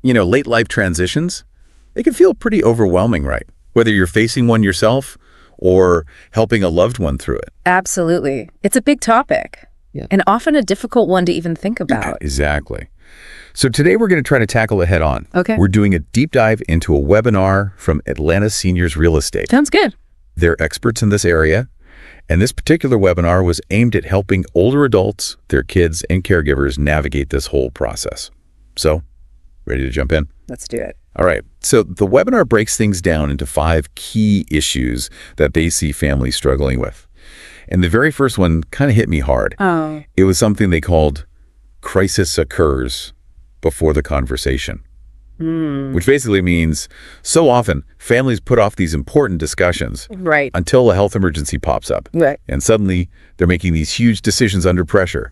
late life transitions, they can feel pretty overwhelming, right? Whether you're facing one yourself or helping a loved one through it. Absolutely. It's a big topic. Yeah. And often a difficult one to even think about. Exactly. So today we're going to try to tackle it head on. Okay. We're doing a deep dive into a webinar from Atlanta Seniors Real Estate. Sounds good. They're experts in this area, and this particular webinar was aimed at helping older adults, their kids, and caregivers navigate this whole process. So, ready to jump in? Let's do it. All right. So the webinar breaks things down into 5 key issues that they see families struggling with. And the very first one kind of hit me hard. Oh. It was something they called crisis occurs before the conversation, which basically means so often families put off these important discussions Right. until a health emergency pops up. Right. And suddenly they're making these huge decisions under pressure.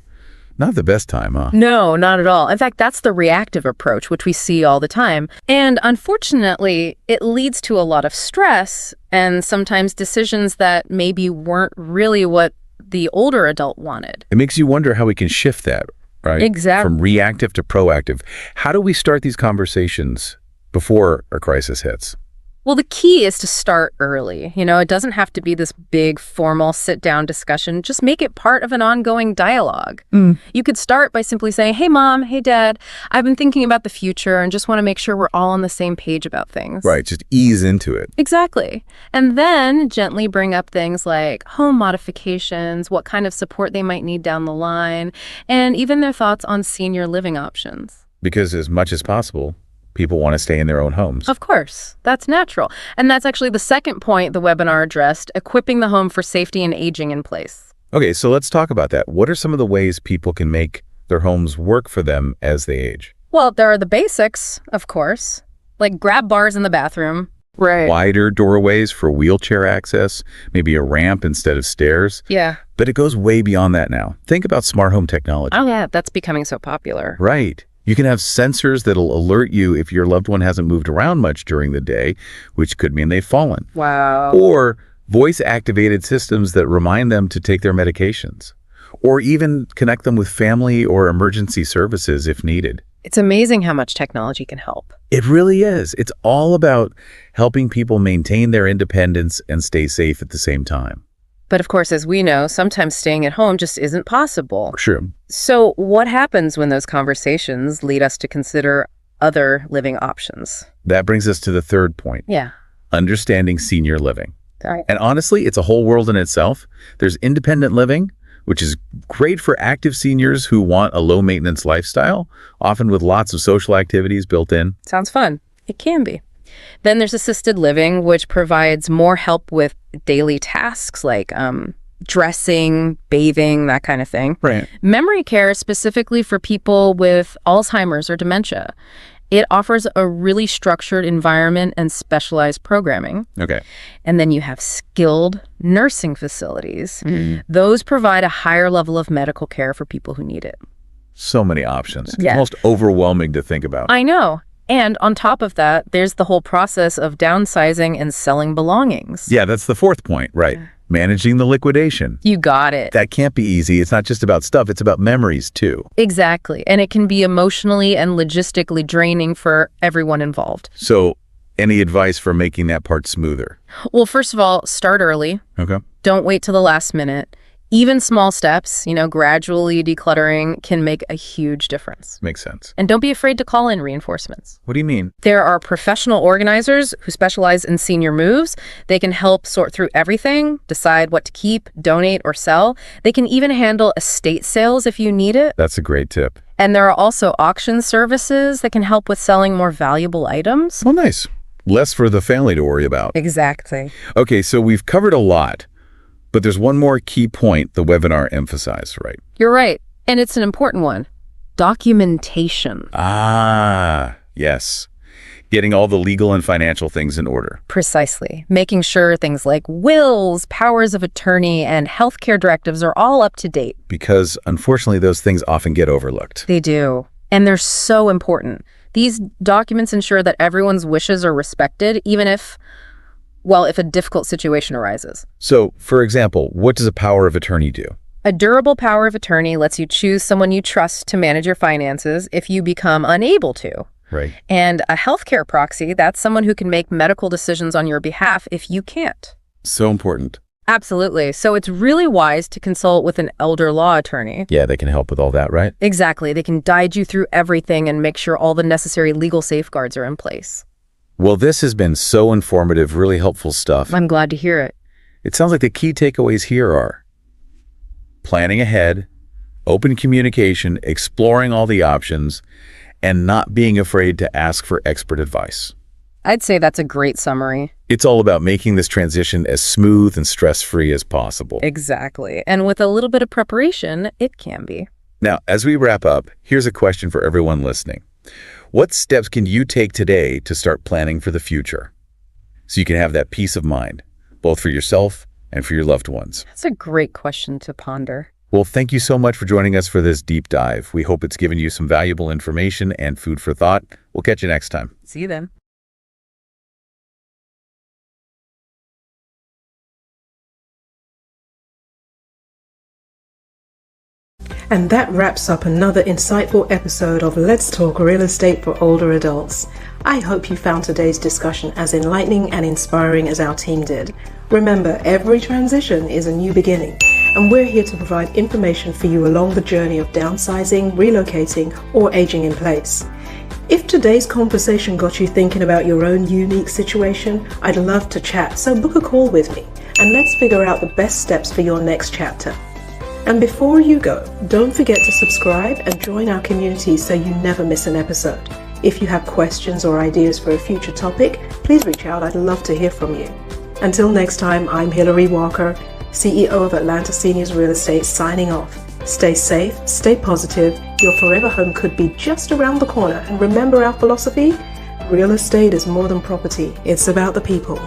Not the best time, huh? No, not at all. In fact, that's the reactive approach, which we see all the time. And unfortunately, it leads to a lot of stress and sometimes decisions that maybe weren't really what the older adult wanted. It makes you wonder how we can shift that, right? Exactly. From reactive to proactive. How do we start these conversations before a crisis hits? Well, the key is to start early. It doesn't have to be this big, formal, sit-down discussion. Just make it part of an ongoing dialogue. You could start by simply saying, hey, Mom, hey, Dad, I've been thinking about the future and just want to make sure we're all on the same page about things. Right, just ease into it. Exactly. And then gently bring up things like home modifications, what kind of support they might need down the line, and even their thoughts on senior living options. Because as much as possible, people want to stay in their own homes. Of course, that's natural. And that's actually the second point the webinar addressed, equipping the home for safety and aging in place. Okay, so let's talk about that. What are some of the ways people can make their homes work for them as they age? Well, there are the basics, of course, like grab bars in the bathroom. Right. Wider doorways for wheelchair access, maybe a ramp instead of stairs. Yeah. But it goes way beyond that now. Think about smart home technology. Oh, yeah, that's becoming so popular. Right. You can have sensors that'll alert you if your loved one hasn't moved around much during the day, which could mean they've fallen. Wow. Or voice-activated systems that remind them to take their medications. Or even connect them with family or emergency services if needed. It's amazing how much technology can help. It really is. It's all about helping people maintain their independence and stay safe at the same time. But of course, as we know, sometimes staying at home just isn't possible. Sure. So what happens when those conversations lead us to consider other living options? That brings us to the third point. Yeah. Understanding senior living. All right. And honestly, it's a whole world in itself. There's independent living, which is great for active seniors who want a low-maintenance lifestyle, often with lots of social activities built in. Sounds fun. It can be. Then there's assisted living, which provides more help with daily tasks like dressing, bathing, that kind of thing. Right. Memory care is specifically for people with Alzheimer's or dementia. It offers a really structured environment and specialized programming. Okay. And then you have skilled nursing facilities. Those provide a higher level of medical care for people who need it. So many options. Yeah. It's almost overwhelming to think about. I know. And on top of that, there's the whole process of downsizing and selling belongings. Yeah, that's the fourth point, right? Managing the liquidation. You got it. That can't be easy. It's not just about stuff. It's about memories, too. Exactly. And it can be emotionally and logistically draining for everyone involved. So any advice for making that part smoother? Well, first of all, start early. Okay. Don't wait till the last minute. Even small steps, gradually decluttering can make a huge difference. Makes sense. And don't be afraid to call in reinforcements. What do you mean? There are professional organizers who specialize in senior moves. They can help sort through everything, decide what to keep, donate, or sell. They can even handle estate sales if you need it. That's a great tip. And there are also auction services that can help with selling more valuable items. Well, nice. Less for the family to worry about. Exactly. Okay, so we've covered a lot. But there's one more key point the webinar emphasized, right? You're right. And it's an important one. Documentation. Ah, yes. Getting all the legal and financial things in order. Precisely. Making sure things like wills, powers of attorney, and healthcare directives are all up to date. Because unfortunately, those things often get overlooked. They do. And they're so important. These documents ensure that everyone's wishes are respected, even if a difficult situation arises. So, for example, what does a power of attorney do? A durable power of attorney lets you choose someone you trust to manage your finances if you become unable to. Right. And a healthcare proxy, that's someone who can make medical decisions on your behalf if you can't. So important. Absolutely. So it's really wise to consult with an elder law attorney. Yeah, they can help with all that, right? Exactly. They can guide you through everything and make sure all the necessary legal safeguards are in place. Well, this has been so informative, really helpful stuff. I'm glad to hear it. It sounds like the key takeaways here are planning ahead, open communication, exploring all the options, and not being afraid to ask for expert advice. I'd say that's a great summary. It's all about making this transition as smooth and stress-free as possible. Exactly. And with a little bit of preparation, it can be. Now, as we wrap up, here's a question for everyone listening. What steps can you take today to start planning for the future so you can have that peace of mind, both for yourself and for your loved ones? That's a great question to ponder. Well, thank you so much for joining us for this deep dive. We hope it's given you some valuable information and food for thought. We'll catch you next time. See you then. And that wraps up another insightful episode of Let's Talk Real Estate for Older Adults. I hope you found today's discussion as enlightening and inspiring as our team did. Remember, every transition is a new beginning, and we're here to provide information for you along the journey of downsizing, relocating, or aging in place. If today's conversation got you thinking about your own unique situation, I'd love to chat, so book a call with me, and let's figure out the best steps for your next chapter. And before you go, don't forget to subscribe and join our community so you never miss an episode. If you have questions or ideas for a future topic, please reach out. I'd love to hear from you. Until next time, I'm Hilary Walker, CEO of Atlanta Seniors Real Estate, signing off. Stay safe, stay positive. Your forever home could be just around the corner. And remember our philosophy? Real estate is more than property. It's about the people.